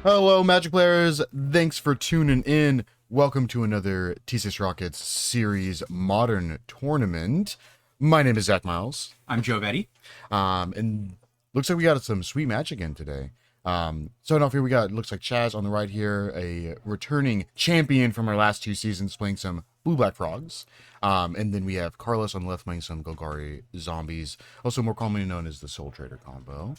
Hello, Magic players. Thanks for tuning in. Welcome to another tcsrockets series modern tournament. My name is Zack, Myles. I'm Joe Vetti. And looks like we got some sweet match again today. Starting off here, we got, looks like Chaz on the right here, a returning champion from our last two seasons, playing some blue-black frogs. And then we have Carlos on the left playing some Golgari zombies, also more commonly known as the Soul Trader combo.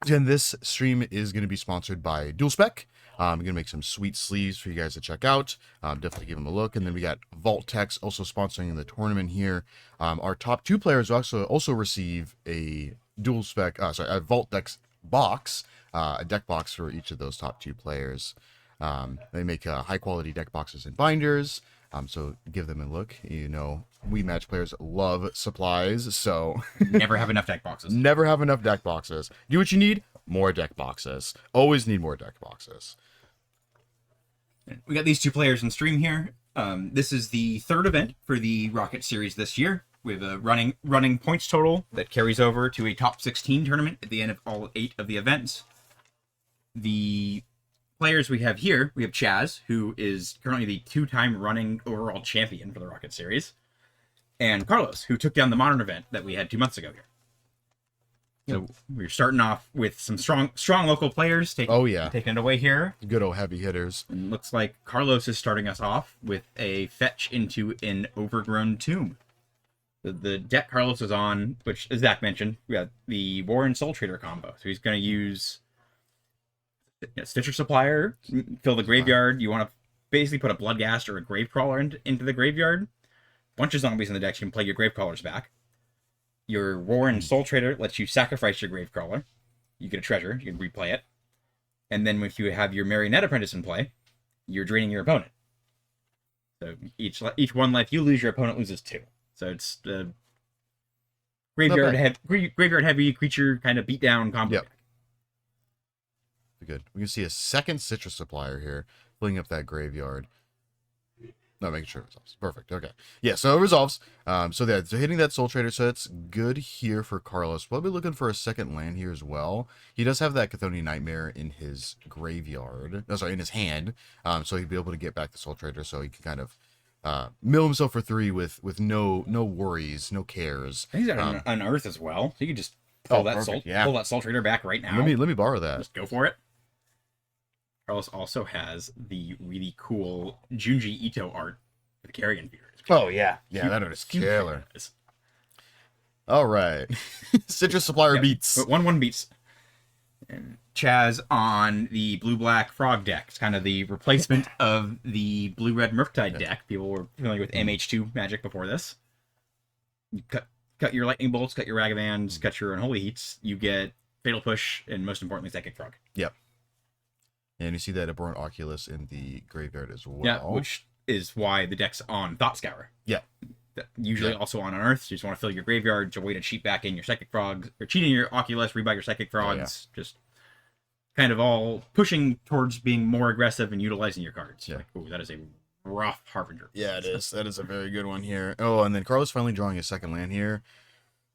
And this stream is going to be sponsored by Dual Spec. I'm going to make some sweet sleeves for you guys to check out. Definitely give them a look. And then we got Vault Tex also sponsoring the tournament here. Our top two players also receive a Dual Spec, a Vault Dex box, a deck box for each of those top two players. They make high quality deck boxes and binders. So give them a look. You know, we Match players love supplies, so Never have enough deck boxes. never have enough deck boxes. Do what you need, more deck boxes. Always need more deck boxes. We got these two players in stream here. This is the third event for the Rocket Series this year, with a running points total that carries over to a top 16 tournament at the end of all 8 of the events. The players we have here, we have Chaz, who is currently the 2-time running overall champion for the Rocket Series, and Carlos, who took down the Modern event that we had 2 months ago here. So we're starting off with some strong local players taking it away here. Good old heavy hitters. And looks like Carlos is starting us off with a fetch into an overgrown tomb. The deck Carlos is on, which as Zach mentioned, we got the War and Soul Trader combo. So he's going to use Stitcher Supplier, fill the graveyard. You want to basically put a Bloodghast or a Gravecrawler into the graveyard. Bunch of zombies in the deck, so you can play your Gravecrawlers back. Your War and Soul Trader lets you sacrifice your Gravecrawler. You get a treasure, you can replay it. And then if you have your Marionette Apprentice in play, you're draining your opponent. So each one life you lose, your opponent loses 2. So it's graveyard heavy creature kind of beat down combo. Yep. Good. We can see a second Citrus Supplier here, filling up that graveyard. No, making sure it resolves. Perfect. Okay. Yeah, so it resolves. So hitting that Soul Trader, so it's good here for Carlos. Probably looking for a second land here as well. He does have that Chthonian Nightmare in his graveyard. No, sorry, in his hand. So he'd be able to get back the Soul Trader, so he can kind of mill himself for 3 with no worries, no cares. He's got an Earth as well. So you can just pull that Soul Trader back right now. Let me borrow that. Just go for it. Carlos also has the really cool Junji Ito art for the Carrion Fever. Oh, yeah. Yeah, that art is killer. All right. Citrus Supplier beats. 1-1 beats. And Chaz on the blue-black frog deck. It's kind of the replacement of the blue-red Murktide deck. People were familiar with MH2 Magic before this. You cut your Lightning Bolts, cut your Ragavans, cut your Unholy Heats. You get Fatal Push, and most importantly, Psychic Frog. Yep. And you see that Abhorrent Oculus in the graveyard as well. Yeah, which is why the deck's on Thought Scour. Yeah. Usually also on Unearth, so you just want to fill your graveyard to wait to cheat back in your Psychic Frogs, or cheating your Oculus, rebuy your Psychic Frogs, just kind of all pushing towards being more aggressive and utilizing your cards. Yeah. Like, ooh, that is a rough Harbinger. Yeah, it is. That is a very good one here. Oh, and then Carlos finally drawing a second land here.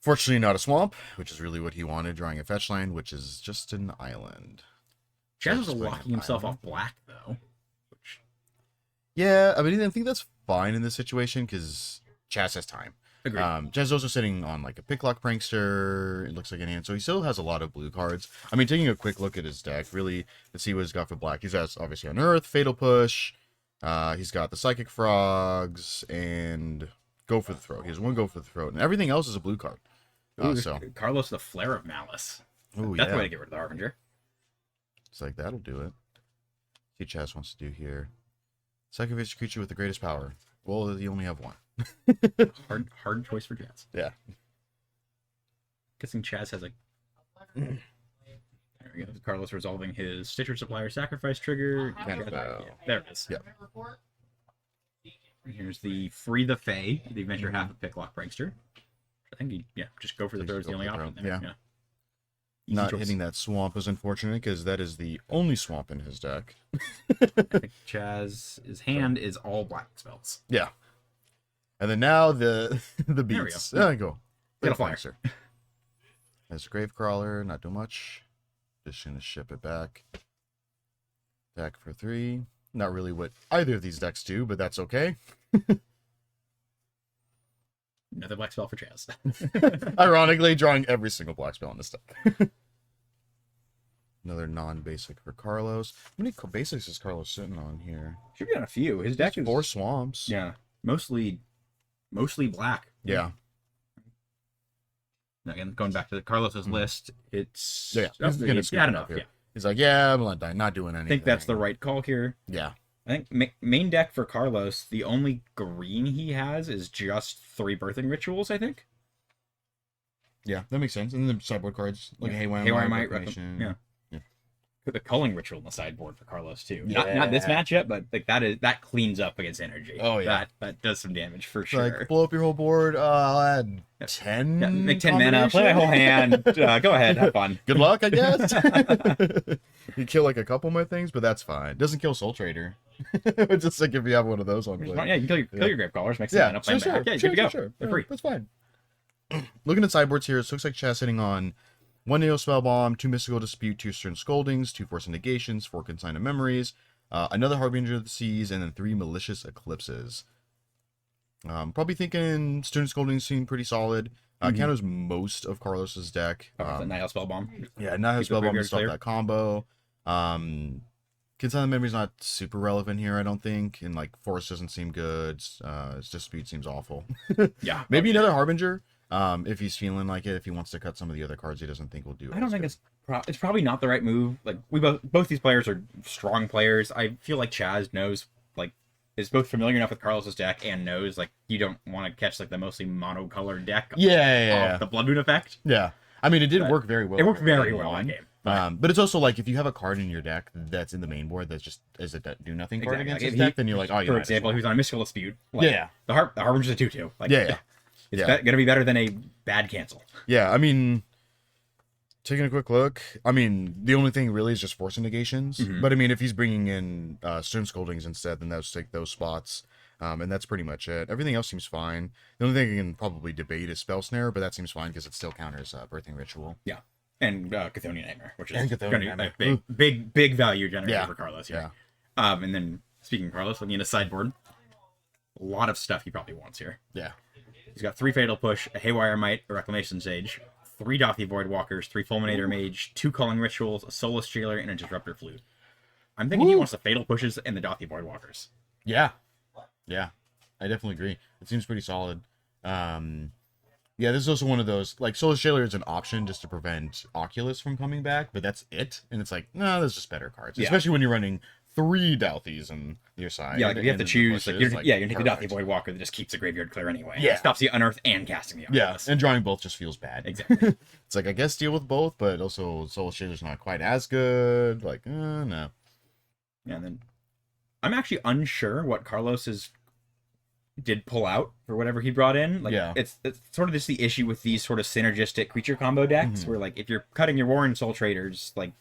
Fortunately, not a swamp, which is really what he wanted, drawing a fetch land, which is just an island. Chaz was locking himself off black, though. Yeah, I mean, I think that's fine in this situation, because Chaz has time. Agreed. Chaz is also sitting on, like, a Picklock Prankster, it looks like in hand, so he still has a lot of blue cards. I mean, taking a quick look at his deck, really, to see what he's got for black. He's got, obviously, Unearth, Fatal Push, he's got the Psychic Frogs, and Go for the Throat. He has 1 Go for the Throat, and everything else is a blue card. So Carlos, the Flare of Malice. Ooh, That's the way to get rid of the Harbinger. It's like, that'll do it. See what Chaz wants to do here. Sacrifice a creature with the greatest power. Well, you only have 1. hard choice for Chaz. Yeah. Guessing Chaz has a... There we go. Carlos resolving his Stitcher Supplier sacrifice trigger. There it is. Yep. Here's the Free the Fae, the Adventure Half of Picklock Prankster. I think just go for the throw is the only option there. Yeah. Not hitting that swamp is unfortunate, because that is the only swamp in his deck. I think Chaz's hand is all black spells. Yeah. And then now the beats. There we go. Get a flyer. There's a Gravecrawler, not too much. Just gonna ship it back. Deck for 3. Not really what either of these decks do, but that's okay. Another black spell for Chaz. Ironically, drawing every single black spell in this deck. Another non-basic for Carlos. How many basics is Carlos sitting on here? Should be on a few. His deck is 4 swamps. Yeah, mostly black. Yeah. Again, going back to the Carlos's list, it's Yeah. He's got enough. Yeah. He's like, yeah, I'm not doing anything. I think that's the right call here. Yeah. I think main deck for Carlos, the only green he has is just 3 birthing rituals, I think. Yeah, that makes sense. And then the sideboard cards, like Haywire Might, Reclamation. yeah. Put the culling ritual in the sideboard for Carlos too. Yeah. Not this matchup, but like that cleans up against energy. Oh yeah, that does some damage for sure. Like blow up your whole board. I'll add 10. Yeah, make 10 mana, play my whole hand. Go ahead, have fun. Good luck, I guess. You kill like a couple more things, but that's fine. Doesn't kill Soul Trader. It's just like if you have one of those on play. Yeah, you can kill your grave callers, make some mana, play back. Yeah, you're good to go. Sure. They're free. That's fine. Looking at sideboards here, it looks like Chaz hitting on 1 Neo Spellbomb, 2 Mystical Dispute, 2 Stern Scoldings, 2 Force Negations, 4 Consign of Memories, another Harbinger of the Seas, and then 3 Malicious Eclipses. Probably thinking Stern Scoldings seem pretty solid. Counters most of Carlos's deck. The Nihil Spellbomb. Yeah, Nihil Spellbomb is stuff that combo. Consign of Memories not super relevant here, I don't think. And like Force doesn't seem good. His Dispute seems awful. Yeah. Maybe another Harbinger. If he's feeling like it, if he wants to cut some of the other cards he doesn't think will do. I don't think it's probably not the right move. Like we both these players are strong players. I feel like Chaz knows, like, is both familiar enough with Carlos's deck and knows like you don't want to catch like the mostly monocolored deck. Yeah. The Blood Moon effect. Yeah. I mean, it did work very well. It worked very well in game. But it's also like if you have a card in your deck that's in the main board that's just is a do nothing card against his deck, then you're like, oh, for example, he was on a Mystical Dispute. Like, yeah. The Harbinger's a 2/2. Like, It's gonna be better than a bad cancel. Yeah, I mean, taking a quick look, I mean, the only thing really is just Force Negations. But I mean, if he's bringing in Stern Scoldings instead, then those take those spots. And that's pretty much it. Everything else seems fine. The only thing I can probably debate is Spell Snare, but that seems fine because it still counters Birthing Ritual. Yeah. And Chthonian Nightmare, which is Chthonian gonna be big value generator for Carlos here. Yeah. And then, speaking of Carlos, looking at a sideboard, a lot of stuff he probably wants here. Yeah. He's got 3 Fatal Push, a Haywire Might, a Reclamation Sage, 3 Dothy Voidwalkers, 3 Fulminator Mage, 2 Culling Rituals, a Soulless Jailer, and a Disruptor Flute. I'm thinking he wants the Fatal Pushes and the Dothy Voidwalkers. Yeah. Yeah. I definitely agree. It seems pretty solid. Yeah, this is also one of those, like, Soulless Jailer is an option just to prevent Oculus from coming back, but that's it. And it's like, no, there's just better cards. Especially when you're running 3 Douthys on your side. Yeah, like if you have to choose, like, you're gonna take the Dothy perfect. Voidwalker that just keeps the graveyard clear anyway. Yeah. It stops the Unearth and casting the Oculus. Yeah, and drawing both just feels bad. Exactly. It's like, I guess deal with both, but also Soulless Jailer's not quite as good. Like, no. Yeah, and then I'm actually unsure what Carlos's did pull out for whatever he brought in. Like, it's sort of just the issue with these sort of synergistic creature combo decks, where like if you're cutting your Warren Soul Traders, like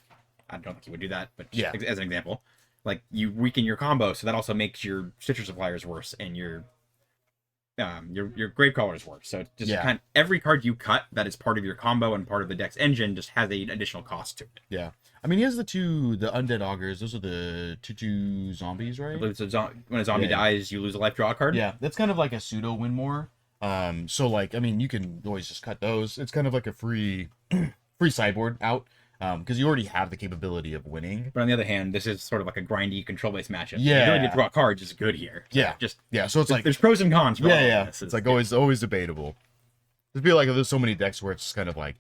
I don't think you would do that, but just as an example, like you weaken your combo, so that also makes your Stitcher Suppliers worse and your Grave Callers worse. So just kind of every card you cut that is part of your combo and part of the deck's engine just has an additional cost to it. Yeah. I mean, he has the Undead Augurs. Those are the 2/2 zombies, right? When a zombie dies, you lose a life draw card. Yeah, that's kind of like a pseudo win more. So like, I mean, you can always just cut those. It's kind of like a free sideboard out. Because you already have the capability of winning. But on the other hand, this is sort of like a grindy control-based matchup. Yeah. The ability to draw cards is good here. So it's like there's pros and cons. For all of this. It's like always debatable. It'd be like there's so many decks where it's just kind of like,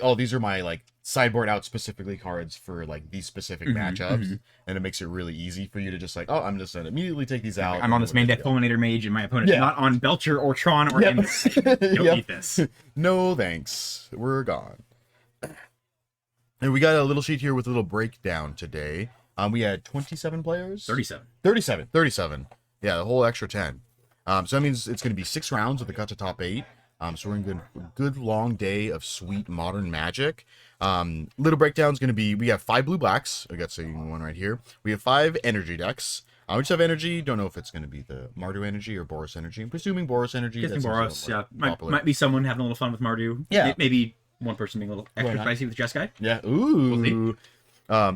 oh, these are my like sideboard out specifically cards for like these specific matchups, and it makes it really easy for you to just like, oh, I'm just gonna immediately take these out. I'm on this main deck Fulminator Mage, and my opponent's not on Belcher or Tron or MC. Don't eat this. No thanks, we're gone. And we got a little sheet here with a little breakdown today. We had 27 players. 37. Yeah, the whole extra 10. So that means it's going to be 6 rounds with a cut to top 8. So we're in a good long day of sweet modern Magic. Little breakdown is going to be, we have 5 blue blacks. I got one right here. We have 5 energy decks. We just have energy. Don't know if it's going to be the Mardu energy or Boros energy. I'm presuming Boros energy. Boros, might be someone having a little fun with Mardu. Yeah. Maybe one person being a little Why extra not? spicy with Jeskai. Yeah. We'll Ooh.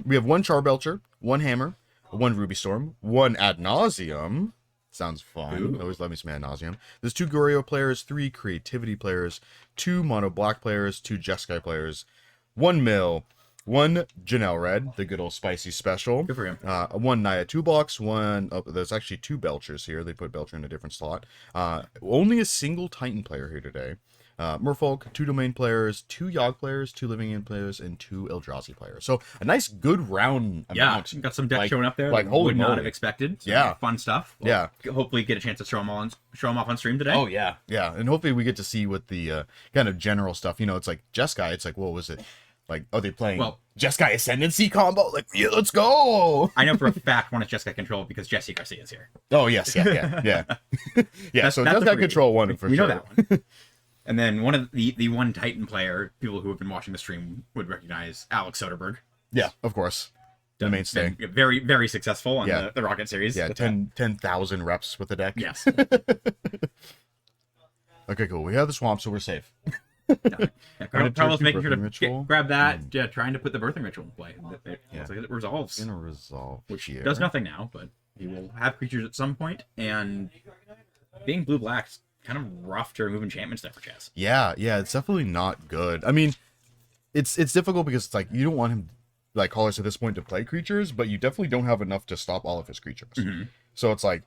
We have one Charbelcher, one Hammer, one Ruby Storm, one Ad Nauseum. Sounds fun. Ooh. Always love me some Ad Nauseum. There's 2 Goryo players, 3 Creativity players, 2 Mono Black players, 2 Jeskai players, 1 Mill, 1 Janelle Red, the good old spicy special. Good for him. 1 Naya 2 box, there's actually 2 Belchers here. They put Belcher in a different slot. Only a single Titan player here today. Merfolk, 2 Domain players, 2 Yogg players, 2 Living End players, and 2 Eldrazi players. So a nice good round amount. Got some decks showing up there. Like, That holy would not moly. have expected. So Yeah. fun stuff. Hopefully get a chance to show them off on stream today. Oh yeah, yeah, and hopefully we get to see what the kind of general stuff. You know, it's like Jeskai. It's like, what was it? Like, are they playing Jeskai Ascendancy combo? Like, yeah, let's go. I know for a fact one is Jeskai control because Jesse Garcia is here. Oh yes, yeah. Yeah, so that's Jeskai the control one for we sure. know that one. And then one of the one Titan player, people who have been watching the stream would recognize Alex Soderberg. Yeah, of course. The mainstay. Been very, very successful on the Rocket series. Yeah, 10,000 reps with the deck. Yes. Okay, cool. We have the swamp, so we're safe. Carlos making sure to Birthing Ritual. grab that, trying to put the birthing ritual in play. It looks like it resolves. Gonna resolve Which here. does nothing now, but he will have creatures at some point, and being blue-black's kind of rough to remove enchantments there for Chaz. Yeah, it's definitely not good. I mean, it's difficult because it's like you don't want him, like Carlos at this point, to play creatures, but you definitely don't have enough to stop all of his creatures. Mm-hmm. So it's like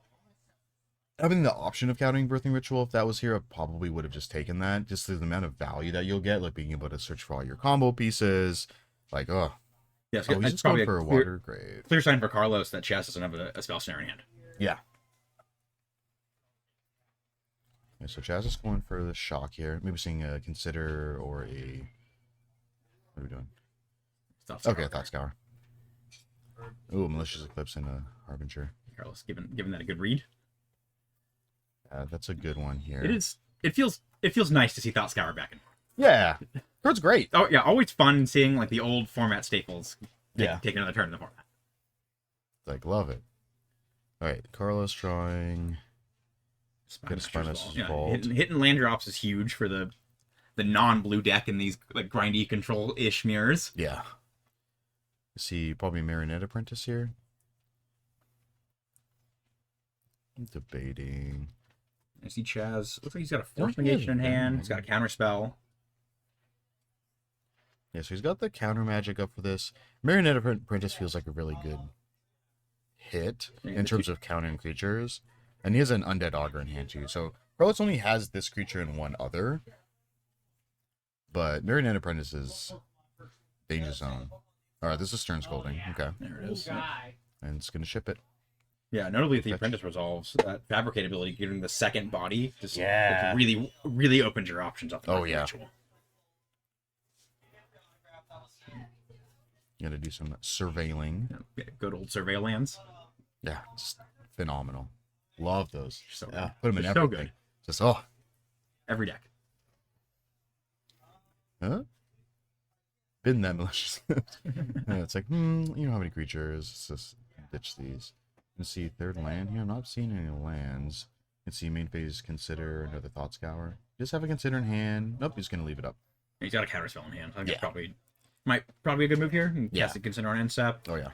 having the option of countering Birthing Ritual, if that was here, I probably would have just taken that. Just the amount of value that you'll get, like being able to search for all your combo pieces. Like, Yes, he's just going for a water grave. Clear sign for Carlos that Chaz doesn't have a spell snare in hand. Yeah. Yeah, so Chaz is going for the shock here. Maybe seeing a Consider or a... What are we doing? Okay, Thought Scour. Ooh, Malicious Eclipse and a Harbinger. Carlos giving that a good read. That's a good one here. It is. It feels nice to see Thought Scour back in. Yeah, it's great. Oh yeah, always fun seeing like the old format staples. Yeah, take another turn in the format. Like, love it. All right, Carlos drawing. Get a Spineless Vault. Hitting land drops is huge for the non-blue deck in these like grindy control-ish mirrors. Yeah. See, probably Marionette Apprentice here. I'm debating. I see Chaz. Looks like he's got a Force Negation in hand. He's got a Counter Spell. Yeah, so he's got the counter magic up for this. Marionette Apprentice feels like a really good hit in terms of countering creatures. And he has an Undead Augur in hand too. So Carlos only has this creature and one other. But Marionette Apprentice is Danger Zone. Alright, this is Stern Scolding. Okay. There it is. And it's going to ship it. Yeah, notably if the Apprentice resolves, that Fabricate ability, giving the second body, just it really, really opens your options up. Oh, yeah. You gotta do some surveilling. Yeah, good old survey lands. Yeah, just phenomenal. Love those. So yeah, put them in so everything. good. Just every deck. Huh? Been that malicious. Yeah, it's like, you don't have any creatures. Let's just ditch these. Let's see, third land here. I'm not seeing any lands. You can see main phase Consider, another Thought Scour. Just have a Consider in hand. Nope, he's gonna leave it up. He's got a Counterspell in hand. I think that's probably a good move here. And cast a Consider on end step. Oh yeah.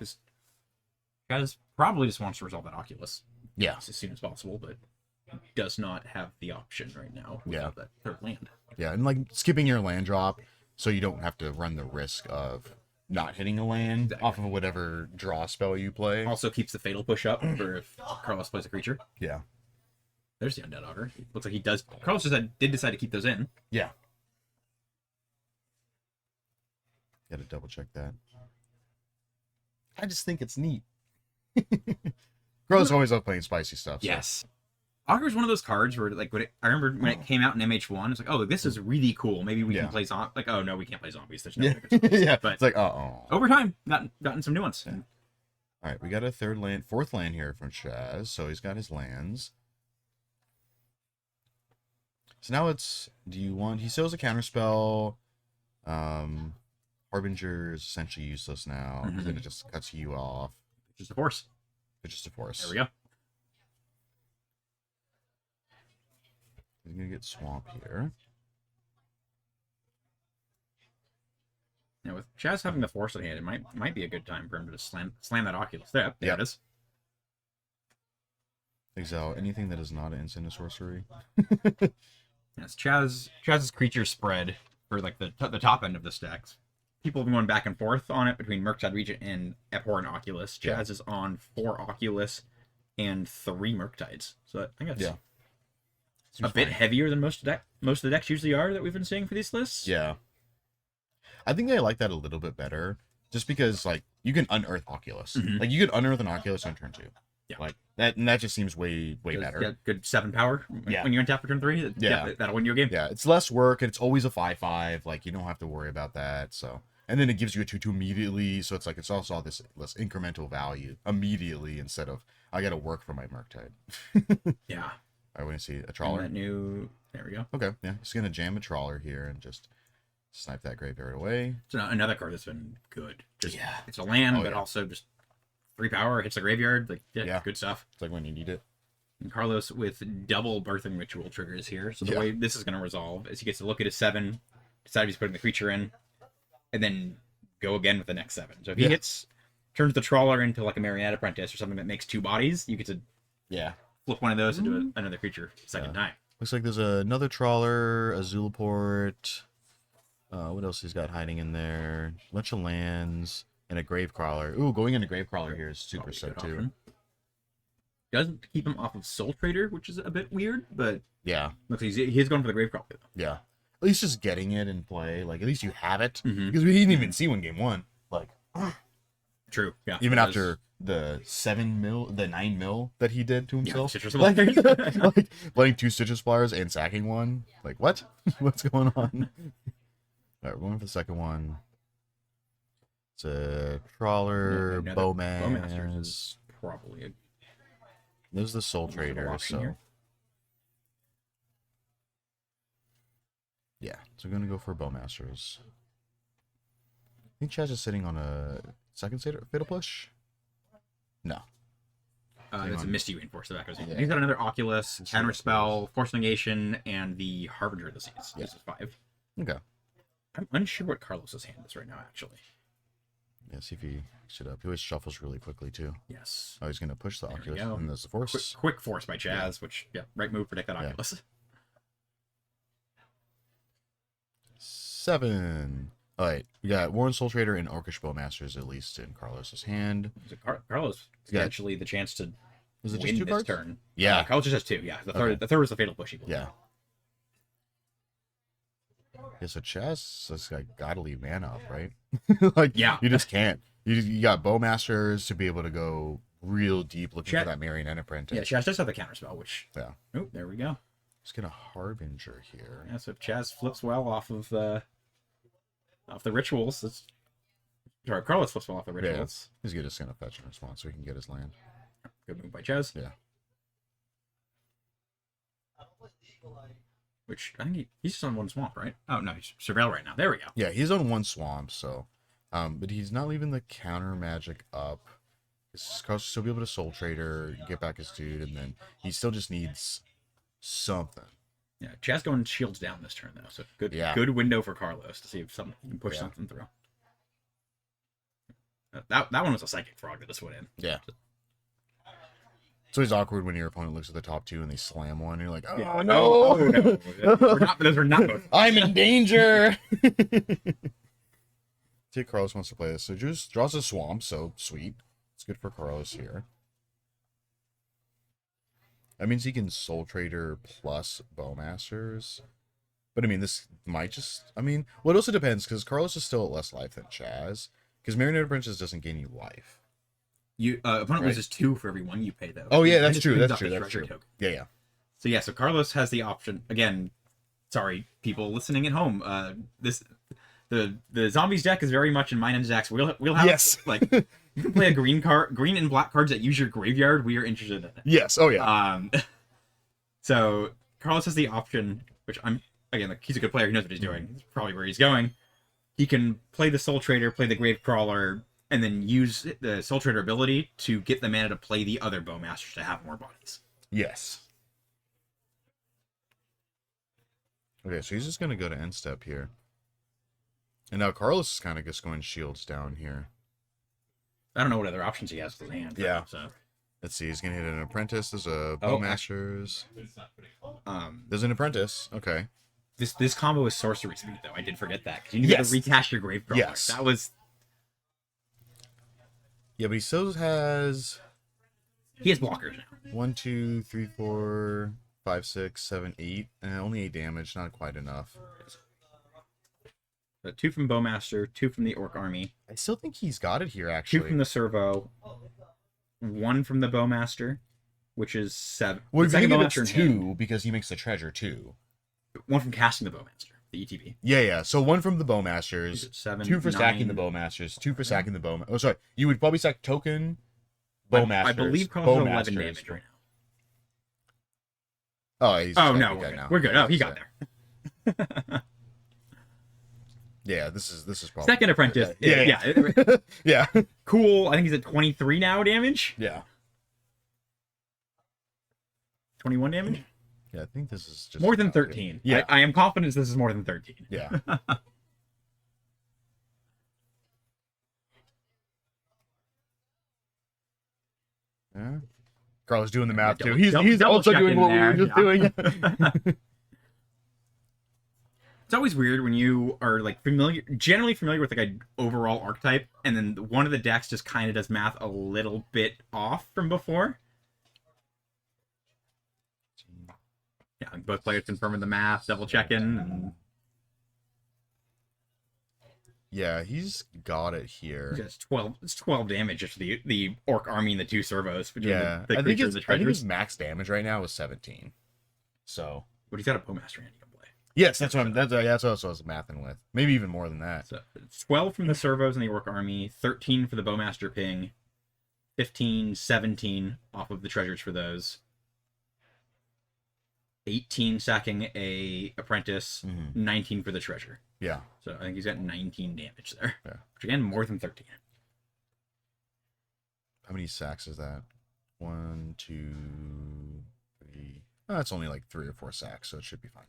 Guys probably just wants to resolve that Oculus. Yeah. As soon as possible, but does not have the option right now without that third land. Yeah, and like skipping your land drop so you don't have to run the risk of not hitting a land off of whatever draw spell you play. Also keeps the Fatal Push up for if Carlos plays a creature. Yeah. There's the Undead Augur. Looks like he does. Carlos did decide to keep those in. Yeah. Gotta double check that. I just think it's neat. Carlos always love playing spicy stuff. So. Yes. Augur is one of those cards where, like, I remember when it came out in MH1, it's like, oh, this is really cool. Maybe we can play zombies. Like, oh, no, we can't play zombies. There's no yeah, but it's like, uh-oh. Over time, gotten some new ones. Yeah. All right, we got a fourth land here from Chaz, so he's got his lands. So now he still has a counterspell. Harbinger is essentially useless now, because then it just cuts you off. Just a force. It's just a force. There we go. He's gonna get swamp here. Now with Chaz having the Force at hand, it might be a good time for him to just slam that Oculus. There Yep. it is. Exile anything that is not an instant or sorcery. Yes, Chaz's creature spread for like the top end of the stacks. People have been going back and forth on it between Murktide Regent and Abhorrent Oculus. Chaz is on 4 Oculus and 3 Murktides. So I think that's a bit heavier than most of the decks usually are that we've been seeing for these lists. Yeah. I think I like that a little bit better, just because like you can unearth Oculus. Like you can unearth an Oculus on turn 2. Yeah. Like that, and that just seems way better. Yeah, good 7 power. Yeah. When you untap for turn 3, that'll win you a game. Yeah, it's less work and it's always a 5/5. Like you don't have to worry about that. So, and then it gives you a 2/2 immediately. So it's like it's also all this less incremental value immediately instead of I got to work for my Murktide. Yeah. I want to see a trawler. There we go. Okay, yeah, just gonna jam a trawler here and just snipe that graveyard away. So another card that's been good. It's a land, but also just 3 power, hits the graveyard. Like, good stuff. It's like when you need it. And Carlos with double Birthing Ritual triggers here. So the way this is going to resolve is he gets to look at his 7, decide if he's putting the creature in, and then go again with the next 7. So if he turns the trawler into like a Marionette Apprentice or something that makes 2 bodies, you get to flip one of those into another creature second time. Looks like there's another trawler, a Zulaport. What else he's got hiding in there? A bunch of lands and a Gravecrawler. Ooh, going into Gravecrawler here is super set too. Option. Doesn't keep him off of Soul Trader, which is a bit weird, but yeah, looks like he's going for the Gravecrawler though. Yeah, at least just getting it in play. Like at least you have it because we didn't even see one game 1. Like, true. Yeah. Even after the 9 mil that he did to himself. Citrus like, Flyers. like playing 2 Citrus Flyers and sacking 1. Like what? What's going on? All right, we're going for the second one. It's a trawler, Bowman. Is probably a... There's the Soul Trader, so here. yeah. So we're gonna go for Bowmasters. I think Chaz is sitting on a second Fatal Push. No. It's a Misty Reinforce the back of his hand. He's got another Oculus, Counterspell, Force Negation, and the Harbinger of the Seas. This is 5. Okay. I'm unsure what Carlos's hand is right now, actually. Yeah, see if he picks it up. He always shuffles really quickly, too. Yes. Oh, he's going to push the There we Oculus, go. and there's the Force. Quick Force by Chaz, which, right move, protect that Oculus. 7. All right, we got Warren Soul Trader and Orcish Bowmasters, at least in Carlos's hand. So Carlos potentially the chance to Was it win just 2 this cards? turn. Yeah. Carlos just has 2, The third was the Fatal Push. Yeah. Yeah, so Chaz has got to leave mana up, right? Like, you just can't. You got Bowmasters to be able to go real deep looking for that Marionette Apprentice. Yeah, Chaz does have the Counterspell, which... Yeah. Oh, there we go. Just gonna Harbinger here. Yeah, so if Chaz flips well off of the rituals, sorry, Carlos flips well off the rituals. Yeah. He's just gonna fetch in response so he can get his land. Good move by Chaz. Yeah. Which I think he's just on 1 swamp, right? Oh no, he's Surveil right now. There we go. Yeah, he's on 1 swamp, so but he's not leaving the counter magic up. He'll still be able to Soul Trader, get back his dude, and then he still just needs something. Yeah, Chaz going shields down this turn though, so good window for Carlos to see if he can push something through. That one was a Psychic Frog that just went in. Yeah. It's always awkward when your opponent looks at the top 2 and they slam one. And you're like, oh no! Those are not both. I'm in danger. See, Carlos wants to play this. So Juice draws a swamp, so sweet. It's good for Carlos here. That means he can Soul Trader plus Bowmasters. But I mean, this might just... I mean, well, it also depends, because Carlos is still at less life than Chaz. Because Marionette Apprentice doesn't gain you life. Opponent loses 2 for every 1 you pay, though. Oh, yeah, that's true. That's true. Token. Yeah. So Carlos has the option. Again, sorry, people listening at home. The Zombies deck is very much in mine and Zack's wheelhouse. Yes. Like, you can play a green and black cards that use your graveyard. We are interested in it. Yes. Oh, yeah. So Carlos has the option, which he's a good player. He knows what he's doing. He's probably where he's going. He can play the Soul Trader, play the Gravecrawler, and then use the Soul Trader ability to get the mana to play the other Bowmasters to have more bodies. Yes. Okay, so he's just going to go to end step here. And now Carlos is kind of just going shields down here. I don't know what other options he has with his hand. Yeah. So Let's see. He's gonna hit an apprentice. There's a Oh, bowmasters. um, There's an apprentice. Okay. this combo is sorcery speed though. I did forget that because you need to recast your grave crawler. Yes. That was. Yeah, but he still has He has blockers now. 1, 2, 3, 4, 5, 6, 7, 8. Only 8 damage. Not quite enough. 2 from Bowmaster, 2 from the Orc Army, I still think he's got it here. 2 Actually. from the Servo, 1 from the Bowmaster, which is 7. Well, The you're gonna second give it Bowmaster in hand. 2 because he makes the treasure too. 1 from casting the Bowmaster, the ETB. Yeah. So 1 from the bowmasters. 7, 2 for stacking the 9. bowmasters. 2 for stacking the bowmasters. Oh, sorry. You would probably stack token bowmasters. I believe Carlos has 11 bowmasters. damage right Oh, he's now. Oh, just no, got we're that good. now. We're good. Oh, he got So- there. Yeah, this is probably Second Apprentice. Yeah. Yeah. Cool. I think he's at 23 now damage. Yeah. 21 damage? Yeah, I think this is just More than about it. 13. Yeah. I am confident this is more than 13. Yeah. Yeah. Carl's doing the math too. He's double also doing checking what we were there. just doing. It's always weird when you are like generally familiar with like an overall archetype, and then one of the decks just kind of does math a little bit off from before. Yeah, like both players confirming the math, double checking, and Yeah, he's got it here. it's 12. It's 12 damage just for the Orc Army and the 2 servos between Yeah, the I think creature and the I think his treasures. max damage right now is 17. So But he's got a Bowmaster hand he can play. yes, that's what that's what I was mathing with. Maybe even more than that. So it's 12 from the servos and the Orc Army, 13 for the Bowmaster ping, 15, 17 off of the treasures for those, 18 sacking a apprentice, Mhm. 19 for the treasure. Yeah. So I think he's got 19 damage there. Yeah. Which again, more than 13. How many sacks is that? 1, 2, 3. Oh, that's only like 3 or 4 sacks, so it should be fine.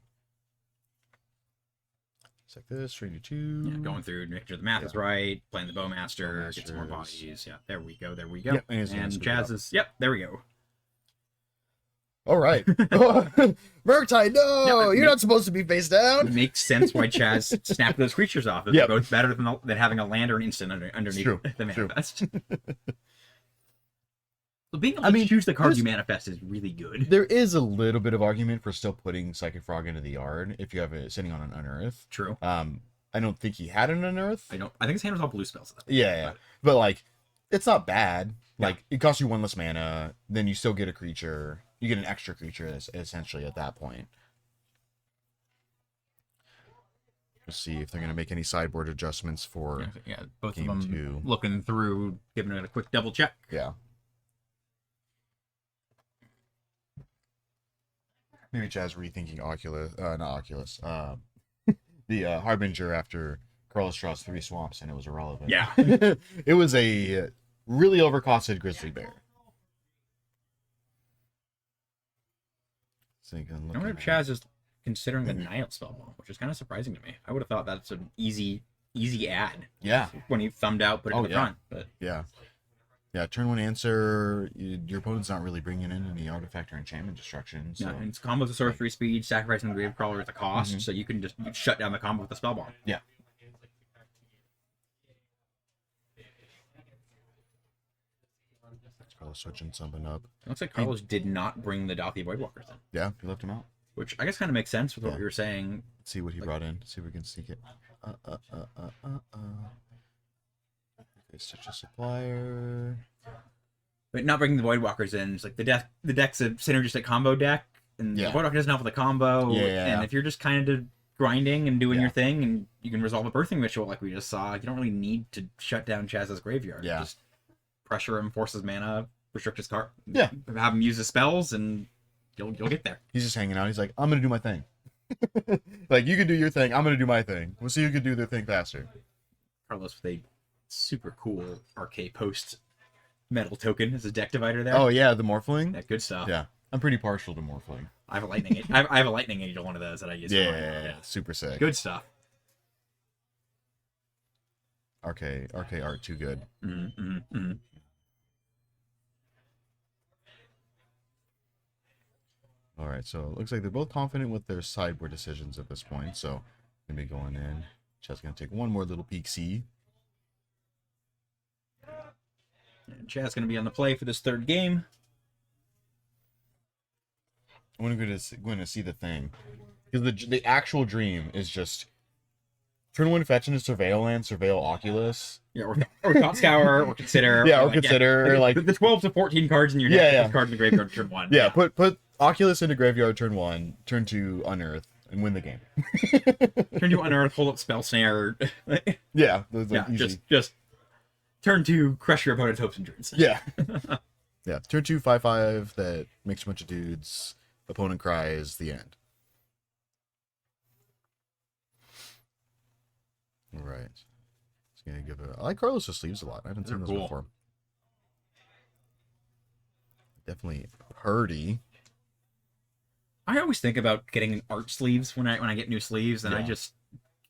It's like this, 3 to 2. Yeah, going through, making sure the math is right, playing the Bowmaster, get some more Bowmasters. bodies. Yeah, there we go, there we go. Yep, and he's gonna and scoop it Jazz up. is, yep, there we go. All right. Murktide, no! Yeah, You're not supposed to be face down! It makes sense why Chaz snapped those creatures off. It's Yep. both better than having a land or an instant underneath true, the true. manifest. So being able I to mean, choose the card there's- you manifest is really good. There is a little bit of argument for still putting Psychic Frog into the yard if you have it sitting on an Unearth. True. I don't think he had an Unearth. I think his hand was all blue spells. Yeah. But like, it's not bad. Like, it costs you 1 less mana, then you still get a creature. You get an extra creature essentially at that point. Let's see if they're going to make any sideboard adjustments for. Yeah, both Game of them 2. looking through, giving it a quick double check. Yeah. Maybe Chaz rethinking Oculus, not Oculus, the Harbinger after Carlos draws 3 swamps and it was irrelevant. Yeah. It was a really overcosted Grizzly Bear. So you can I look wonder at if Chaz is considering the Nile spell, which is kind of surprising to me. I would have thought that's an easy add Yeah, when he thumbed out, put it in the yeah. front. But yeah. Yeah, turn 1 answer, your opponent's not really bringing in any artifact or enchantment destruction. So. no, and it's combos of sorcery speed, sacrificing the Gravecrawler at the cost, Mhm. so you can just shut down the combo with the spell bomb. Yeah. Let's probably switching something up. It looks like Carlos did not bring the Dothy Voidwalkers in, Yeah, he left him out. which I guess kind of makes sense with what Yeah. we were saying. Let's see what he brought in. See if we can sneak it. Okay, such a supplier. But not bringing the Voidwalkers in, it's like the deck's a synergistic combo deck, and Yeah. the Voidwalker doesn't help with the combo. Yeah. And if you're just kind of grinding and doing Yeah. your thing, and you can resolve a birthing ritual like we just saw, you don't really need to shut down Chaz's graveyard. Yeah. Just pressure him, force his mana, restrict his card. Yeah. Have him use his spells, and you'll get there. He's just hanging out. He's like, I'm gonna do my thing. Like, you can do your thing. I'm gonna do my thing. We'll see who can do their thing faster. Carlos with a super cool RK post metal token as a deck divider there. Oh yeah, the Morphling. Yeah, good stuff. Yeah, I'm pretty partial to Morphling. I have a lightning. I have a lightning angel, one of those that I use. for mine. Yeah, super sick. Good stuff. RK art too good. Mm-hmm. All right, so it looks like they're both confident with their sideboard decisions at this point. So gonna be going in. Just gonna take one more little peek. See. And Chad's going to be on the play for this third game. I'm going to see the thing, because the actual dream is just turn one fetch into surveil land, surveil Oculus. Yeah, or Thought Scour, or Consider. Yeah, or Consider, like the 12 to 14 cards in your deck. Yeah. This card in the graveyard turn 1. Yeah, put Oculus into graveyard turn 1, turn 2 unearth, and win the game. Turn 2 unearth, hold up Spell Snare. Yeah, easy. just turn 2, crush your opponent's hopes and dreams. Yeah. Yeah, turn 2 5/5 that makes a bunch of dudes. Opponent cries, the end. All right. It's gonna give a. I like Carlos' sleeves a lot. I haven't seen those cool. before. Definitely purdy. I always think about getting art sleeves when I get new sleeves, and I just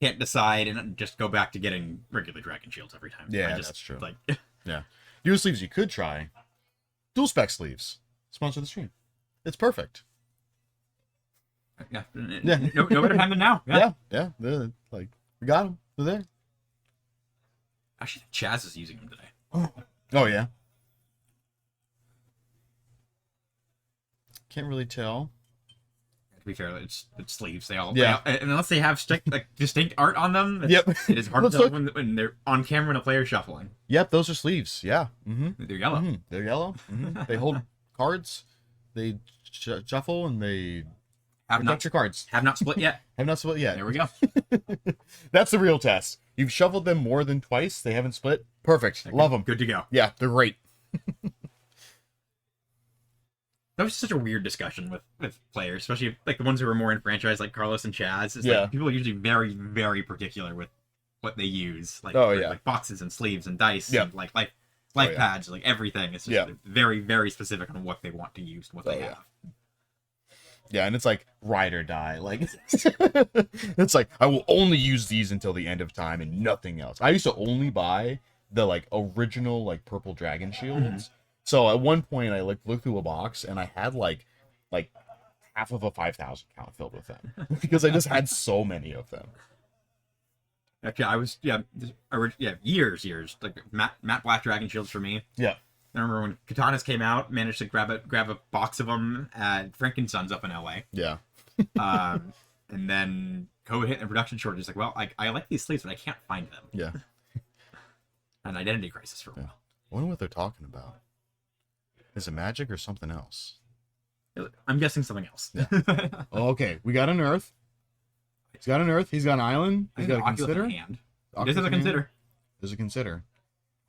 can't decide and just go back to getting regular Dragon Shields every time. Yeah, that's true. Like, yeah, dual sleeves you could try. Dual spec sleeves. Sponsor the stream. It's perfect. Yeah. No better time than now. Yeah. Like we got them. They're there. Actually, Chaz is using them today. Oh yeah. Can't really tell. To be fair, it's sleeves. They all and unless they have distinct art on them. Yep. It is hard to tell when they're on camera and a player's shuffling. Yep, those are sleeves. Yeah. Mm-hmm. They're yellow. Mm-hmm. They're yellow. Mm-hmm. They hold cards. They shuffle and they protect your cards. Have not split yet. Have not split yet. There we go. That's the real test. You've shuffled them more than twice. They haven't split. Perfect. Love them. Good to go. Yeah, they're great. That was such a weird discussion with players, especially like the ones who are more in franchise, like Carlos and Chaz. Like, people are usually very, very particular with what they use, like like boxes and sleeves and dice, and like life pads, like everything. It's just very, very specific on what they want to use, what they have. Yeah, and it's like ride or die. Like it's like I will only use these until the end of time and nothing else. I used to only buy the like original like purple dragon shields. Mm-hmm. So at one point I like looked through a box and I had like half of a 5,000 count filled with them because I just had so many of them. Actually, I was years like matte black dragon shields for me. Yeah. I remember when Katanas came out, managed to grab a box of them at Frankensons up in LA. Yeah. And then COVID hit and production shortage. Like, well, I like these sleeves, but I can't find them. Yeah. An identity crisis for a while. I wonder what they're talking about. Is it magic or something else? I'm guessing something else. Yeah. Oh, okay, we got an Earth. He's got an Earth. He's got an island. He's got a Consider. This is a Consider. There's a Consider.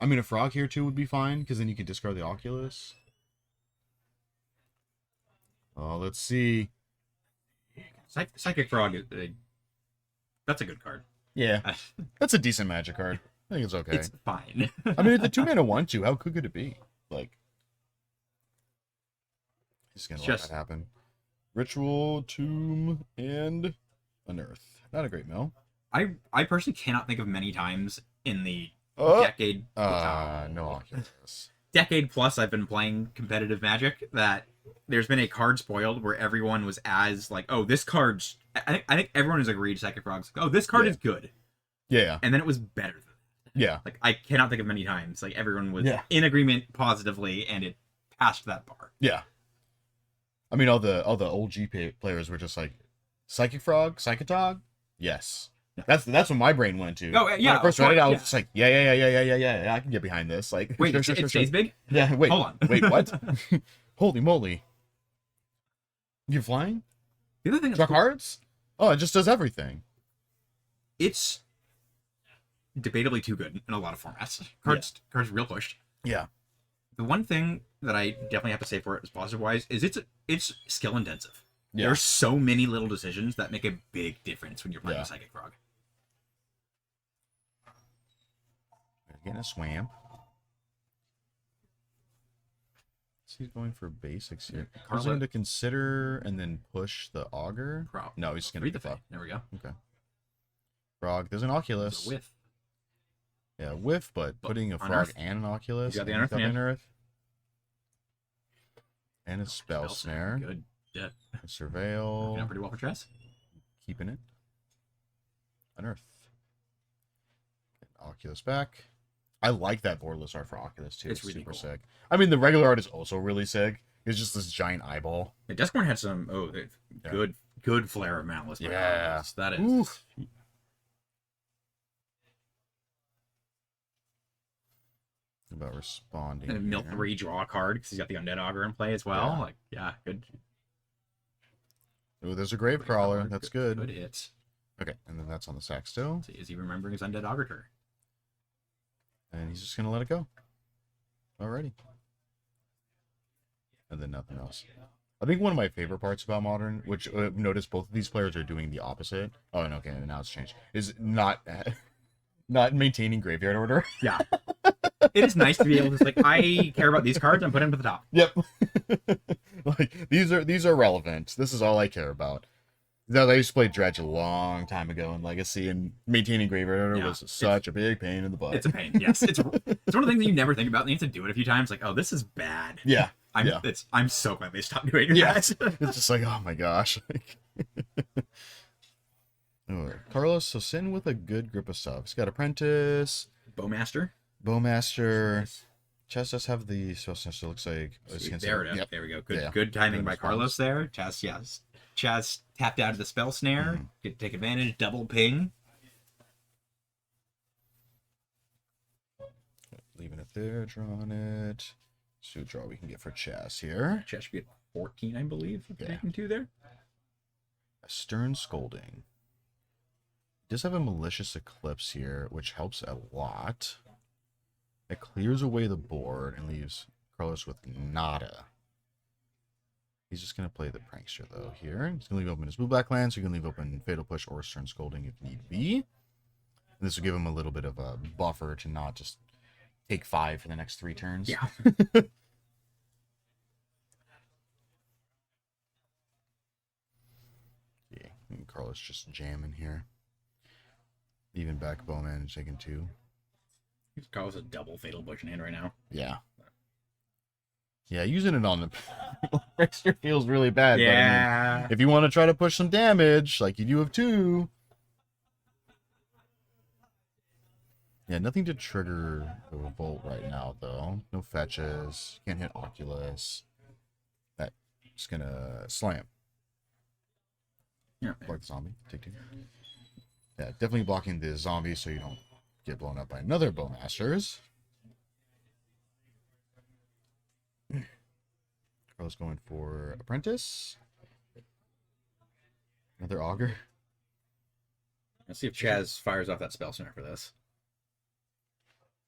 I mean, a Frog here too would be fine because then you could discard the Oculus. Oh, let's see. Psychic Frog. That's a good card. Yeah, that's a decent magic card. I think it's okay. It's fine. I mean, the 2-mana 1/2. How could it be? Like, he's gonna let that happen. Ritual, Tomb, and Unearth. Not a great mill. I personally cannot think of many times in the decade. No Oculus. Decade plus I've been playing competitive Magic that there's been a card spoiled where everyone was as like, oh, this card's. I think everyone has agreed. Psychic Frog's like, oh, this card is good. Yeah. And then it was better than that. Yeah. Like I cannot think of many times like everyone was in agreement positively and it passed that bar. Yeah. I mean, all the old GP players were just like, Psychic Frog, Psychotog, yes. Yeah. That's what my brain went to. Oh yeah. When I first read it, I was just like, yeah. I can get behind this. Like, wait, it stays big? Yeah. Wait. Hold on. Wait, what? Holy moly! You flying? The other thing. Draw cards? Oh, it just does everything. It's debatably too good in a lot of formats. Cards real pushed. Yeah. The one thing that I definitely have to say for it, as positive wise, is it's skill intensive. Yeah. There's so many little decisions that make a big difference when you're playing a Psychic Frog. Getting a Swamp. He's going for basics here. He's going to Consider and then push the Augur. No, he's just going to read the Fey. There we go. Okay. Frog. There's an Oculus. With. Yeah, whiff, but putting a frog Unearth. and an Oculus. You got the and Unearth, yeah. Unearth. And a spell snare. Good. Yeah. A surveil. Working out pretty well for Chess. Keeping it. Unearth. Oculus back. I like that boardless art for Oculus too. It's really super cool. sick. I mean, the regular art is also really sick. It's just this giant eyeball. The Duskborn had some good flare of Malice. by Yeah. Carlos. That is. Oof. About responding. And Mill here. 3 draw a card because he's got the Undead Augur in play as well. Yeah. Like, yeah, good. Oh, there's a grave crawler. That's good. Good hit. Okay, and then that's on the sack still. So is he remembering his Undead Augur turn? And he's just gonna let it go. Alrighty. And then nothing else. I think one of my favorite parts about Modern, which notice both of these players are doing the opposite. Oh, and okay, now it's changed. Is not maintaining graveyard order. Yeah. It is nice to be able to just, like, I care about these cards and put them to the top. Yep. Like these are relevant. This is all I care about. Now, I used to play Dredge a long time ago in Legacy, and maintaining graveyard order was such a big pain in the butt. It's a pain. Yes, it's one of the things that you never think about. And you have to do it a few times. Like, oh, this is bad. Yeah. I'm so glad they stopped doing it. Yeah. It's just like, oh my gosh. Oh, Carlos, so Sin with a good grip of stuff. He's got Apprentice, Bowmaster. Bowmaster. Chess does have the spell snatcher. Looks like There it is. Yep. There we go. Good, Yeah. good timing Good by response. Carlos there. Chaz tapped out of the spell snare. Get to take advantage. Double ping. Leaving it there, drawing it. See what draw we can get for Chess here. Chaz should be at 14, I believe. Yeah. Taking 2 there. A Stern Scolding. Does have a Malicious Eclipse here, which helps a lot. It clears away the board and leaves Carlos with nada. He's just going to play the Prankster, though, here. He's going to leave open his blue-black land, so you can leave open Fatal Push or Stern Scolding if need be. And this will give him a little bit of a buffer to not just take 5 for the next 3 turns. Yeah. Yeah, and Carlos just jamming here. Even back Bowman and taking 2. Carlos a double Fatal Push in hand right now. Yeah. Yeah, using it on the Prankster feels really bad. But I mean, if you want to try to push some damage, like you do have 2. Yeah, nothing to trigger the revolt right now, though. No fetches. Can't hit Oculus. That's gonna slam. Yeah. Block the zombie. Take 2. Yeah, definitely blocking the zombie so you don't get blown up by another Bowmasters. Carlos going for Apprentice. Another Augur. Let's see if Chaz fires off that spell snare for this.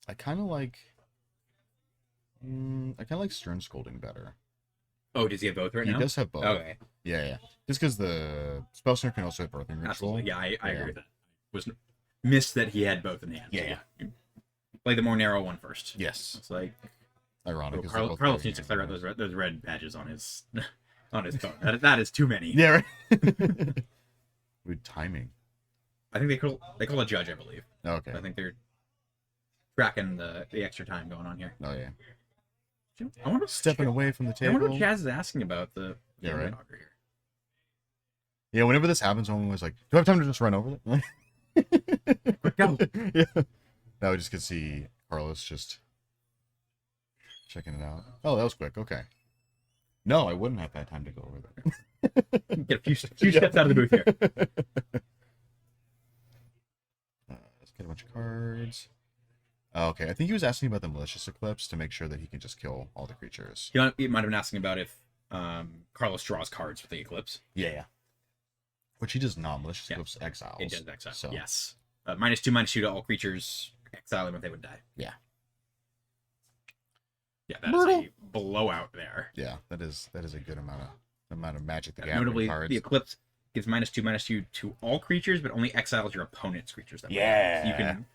I kind of like Stern Scolding better. Oh, does he have both right now? He does have both. Okay. Yeah. Just because the spell snare can also hit Birthing Ritual. Absolutely. Yeah, I agree with that. Was missed that he had both in hand. Yeah. Play the more narrow one first. Yes. It's like Ironic. Carlos needs to clear out those red badges on his phone. That is too many. Yeah. Right. With timing. I think they call a judge, I believe. Okay. I think they're tracking the extra time going on here. Oh yeah. I wonder Stepping away from the I table. wonder what Chaz is asking about the right. Augur here. Yeah, whenever this happens, I'm always like, do I have time to just run over it? Quick, go. Yeah. Now we just could see Carlos just checking it out. Oh, that was quick. Okay. No, I wouldn't have had time to go over there. Get a few steps out of the booth here. Let's get a bunch of cards. Okay, I think he was asking about the Malicious Eclipse to make sure that he can just kill all the creatures. He might have been asking about if Carlos draws cards with the Eclipse. Yeah. Which he does not. Malicious Eclipse exiles. It does exile. So. Yes. -2/-2 to all creatures. Exile them if they would die. Yeah. Yeah, that is a blowout there. Yeah, that is a good amount of Magic the Gathering Notably, cards. the Eclipse gives -2/-2 to all creatures, but only exiles your opponent's creatures. Yeah. So you can,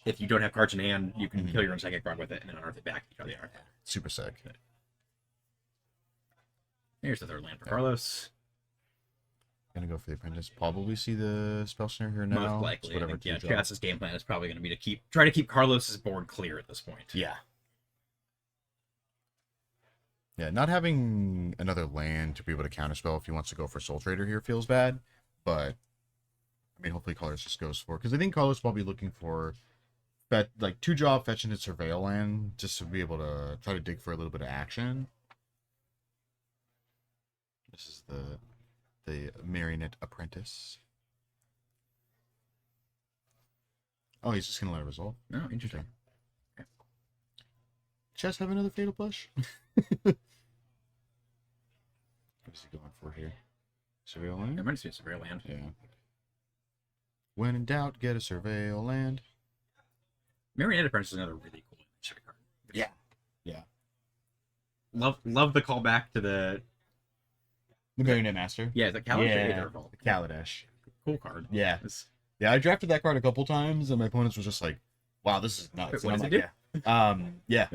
if you don't have cards in hand, you can kill your own Psychic Rod with it and then unearth it back. You draw the art. Super sick. Here's the third land for Carlos. Gonna go for the apprentice. Probably see the spell snare here now. Most likely. Whatever. Yeah, Chaz's game plan is probably going to be to try to keep Carlos's board clear at this point. Yeah. Yeah, not having another land to be able to counterspell if he wants to go for Soul Trader here feels bad, but I mean, hopefully Carlos just goes for, because I think Carlos will be looking for like 2-drop fetch into Surveil land just to be able to try to dig for a little bit of action. This is the Marionette Apprentice. Oh, he's just gonna let it resolve. Oh, interesting. Okay. Chess have another Fatal Push? What's he going for here? Surveil land? It might just be a Surveil land. Yeah. When in doubt, get a Surveil land. Marionette Apprentice is another really cool card. Yeah. Yeah. Love the callback to the Marionette Master. Yeah, the Kaladesh. Yeah, the Kaladesh. Cool card. Yeah. Yeah, I drafted that card a couple times, and my opponents were just like, wow, this is nuts. What does it do? Yeah.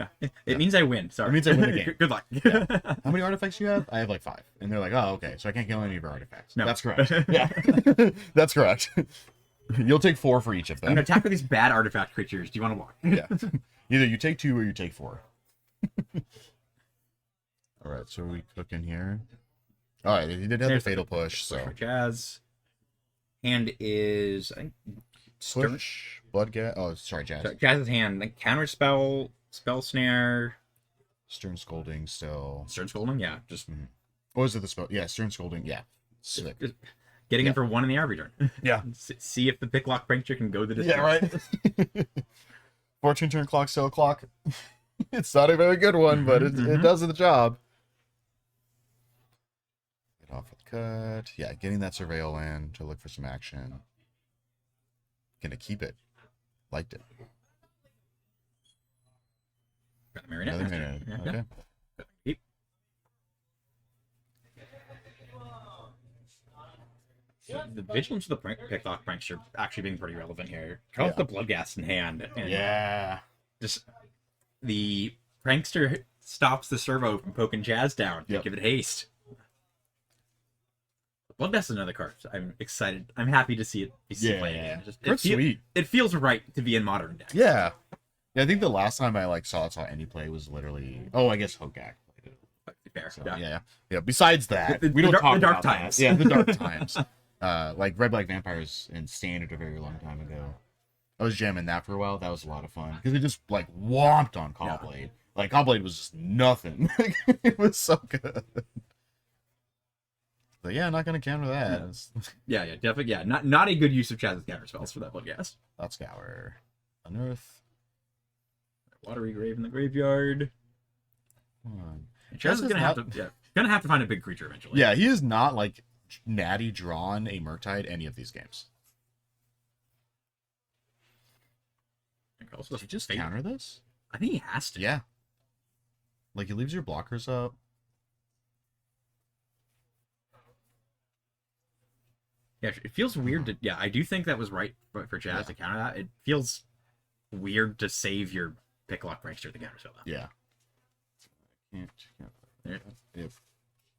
It means I win. Sorry. It means I win the game. Good luck. Yeah. How many artifacts do you have? I have like 5. And they're like, oh, okay, so I can't kill any of your artifacts. No. That's correct. Yeah. That's correct. You'll take 4 for each of them. I'm going to attack with these bad artifact creatures. Do you want to walk? Yeah. Either you take 2 or you take 4. All right, so we cook in here. All right, he did have the Fatal Push, so. Jazz. Hand is, I think, Push, Bloodgat. Oh, sorry, Jazz. So Jazz's hand, like counter spell, spell snare. Stern Scolding still. Stern Scolding, yeah. Just What was it, the spell? Yeah, Stern Scolding, yeah. Sick. Just getting in for 1 in the arbitrary turn. Yeah. See if the Picklock Prankster can go the distance. Yeah, right. Fortune turn clock, still clock. It's not a very good one, but it does the job. Get off with cut. Yeah, getting that Surveil land to look for some action. Gonna keep it. Liked it. Got the Marionette Another Master. minute. Yeah, Okay. yeah. Keep. The vigilance of the Picklock Prankster actually being pretty relevant here. Draws the Bloodghast in hand. And Yeah. just the Prankster stops the servo from poking Jazz down. Yep. Give it haste. Bloodghast is another card. I'm excited. I'm happy to see it be played again. It's sweet. It feels right to be in modern decks. Yeah. Yeah, I think the last time I saw any play was literally I guess Hogak played it. Fair. So, Yeah. yeah. Besides that, we don't talk about that. Yeah, the dark times. Like Red Black Vampires in Standard a very long time ago. I was jamming that for a while. That was a lot of fun because it just like whomped on Cobblade. Yeah. Like Cobblade was just nothing. It was so good. But yeah, not gonna counter that. Yeah, definitely. Yeah, not a good use of Chaz's counter spells for that Bloodghast. Let's scour, unearth, Watery Grave in the graveyard. Come on. Chaz is gonna have to find a big creature eventually. Yeah, he is not like natty drawn a Murktide any of these games. Does he just counter this? I think he has to. Yeah. Like he leaves your blockers up. Yeah, it feels weird to. Yeah, I do think that was right for Jazz to counter that. It feels weird to save your Picklock Prankster to counter spell that. Yeah. Can't. Yep. Yep. I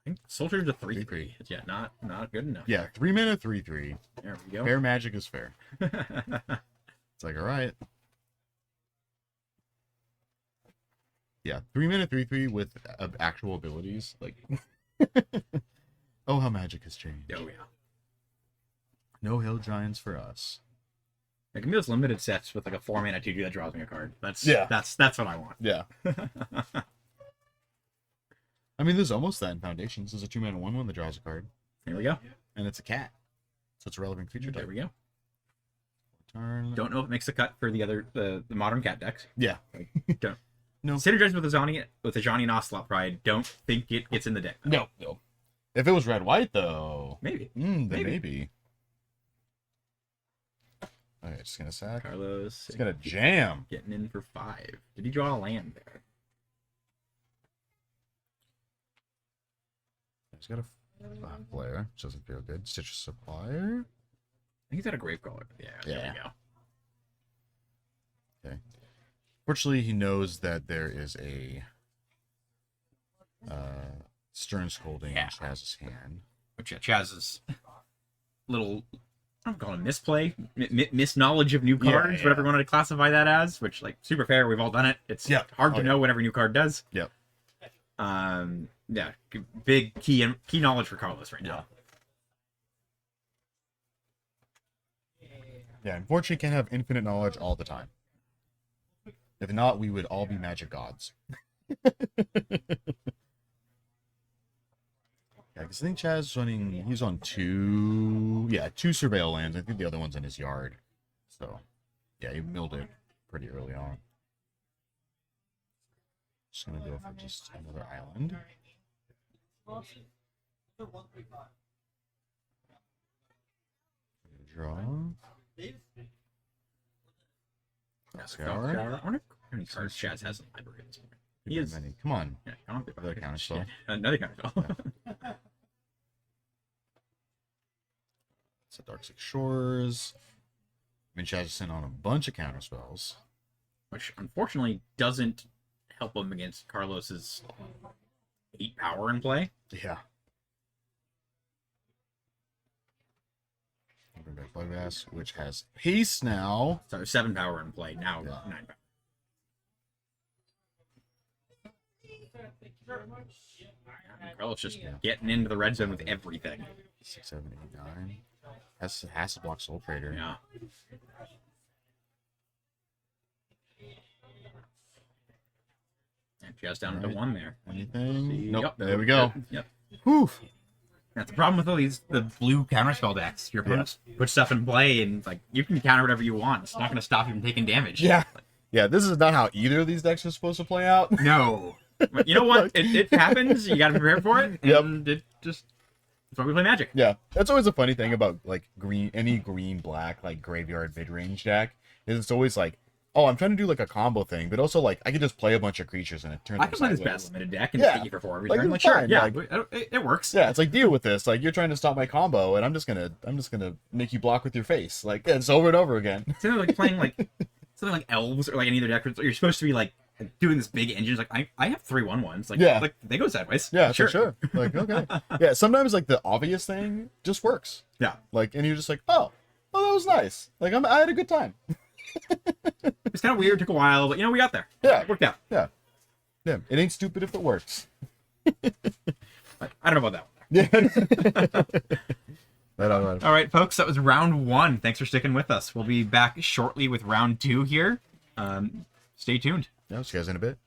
think Soul Trader's a 3/3. Yeah, not good enough. Yeah, 3 mana, 3/3. There we go. Fair magic is fair. It's like, all right. Yeah, 3 mana, 3/3 with actual abilities. Like, oh, how magic has changed. Oh yeah. No hill giants for us. Like, give me those limited sets with like a 4 mana 2/2 that draws me a card. That's what I want. Yeah. I mean, there's almost that in Foundations. There's a 2 mana 1/1 that draws a card. There we go. And it's a cat. So it's a relevant creature type. There we go. Turn. Don't know if it makes the cut for the modern cat decks. Yeah. Don't. No. Synergize with the Johnny and Ocelot Pride. Don't think it gets in the deck. No. If it was red-white, though. Maybe. Then maybe. Alright, just gonna sack. Carlos. It's gonna jam. Getting in for 5. Did he draw a land there? He's got a flare, which doesn't feel good. Stitch Supplier. I think he's got a Gravecaller. Yeah. There we go. Okay. Fortunately, he knows that there is a Stern Scolding in Chaz's hand. Which Chaz is little, I don't call it misplay, misknowledge of new Yeah, cards, yeah. whatever you wanted to classify that as, which, like, super fair. We've all done it. It's hard to know what every new card does. Yep. Yeah, big key knowledge for Carlos right now. Yeah, unfortunately, can't have infinite knowledge all the time. If not, we would all be magic gods. Yeah, because I think Chaz's running, he's on two surveil lands. I think the other one's in his yard. So, yeah, he milled it pretty early on. Just gonna go for just another island. Draw. I wonder how many cards Chaz has in the library at this point. He is. Many. Come on. Yeah, I don't think Another counter spell. Another counter spell. It's a Dark Six Shores. I mean, Chaz sent on a bunch of counter spells, Which unfortunately doesn't help him against Carlos's 8 power in play. Yeah. Bring back Bugbass, which has haste now. So 7 power in play, now Yeah. 9 power. Carlos just getting into the red zone with everything. 6, 7, 8, 9. Has to block Soul Trader. Yeah. And just down to 1 there. Anything? Nope. Yep. There we go. Yep. Whew. That's the problem with all the blue counterspell decks. Your opponents put stuff in play, and it's like you can counter whatever you want. It's not going to stop you from taking damage. Yeah. Yeah, this is not how either of these decks are supposed to play out. No. But you know what? It happens. You got to prepare for it. And it just, that's why we play Magic. Yeah. That's always a funny thing about like any green black like graveyard mid range deck is it's always like, oh, I'm trying to do like a combo thing, but also like I could just play a bunch of creatures and it turns. I can play this sideways. bad limited deck and Yeah. beat you for 4 every Like, turn. it's Like, sure, fine, yeah, like- it works. Yeah, it's like deal with this. Like you're trying to stop my combo, and I'm just gonna make you block with your face. Like it's over and over again. It's like playing like something like elves or like any other deck. You're supposed to be like doing this big engine. It's like I have 3/1/1s. Like Yeah. like they go sideways. Yeah, for sure. Like okay. Yeah, sometimes like the obvious thing just works. Yeah. Like and you're just like, oh, that was nice. Like I had a good time. It's kind of weird. Took a while, but you know we got there. Yeah. It worked out. Yeah. Yeah. It ain't stupid if it works. But I don't know about that one. Yeah. Right on, right on. All right, folks, that was round 1. Thanks for sticking with us. We'll be back shortly with round 2 here. Stay tuned. Yeah, see you guys in a bit.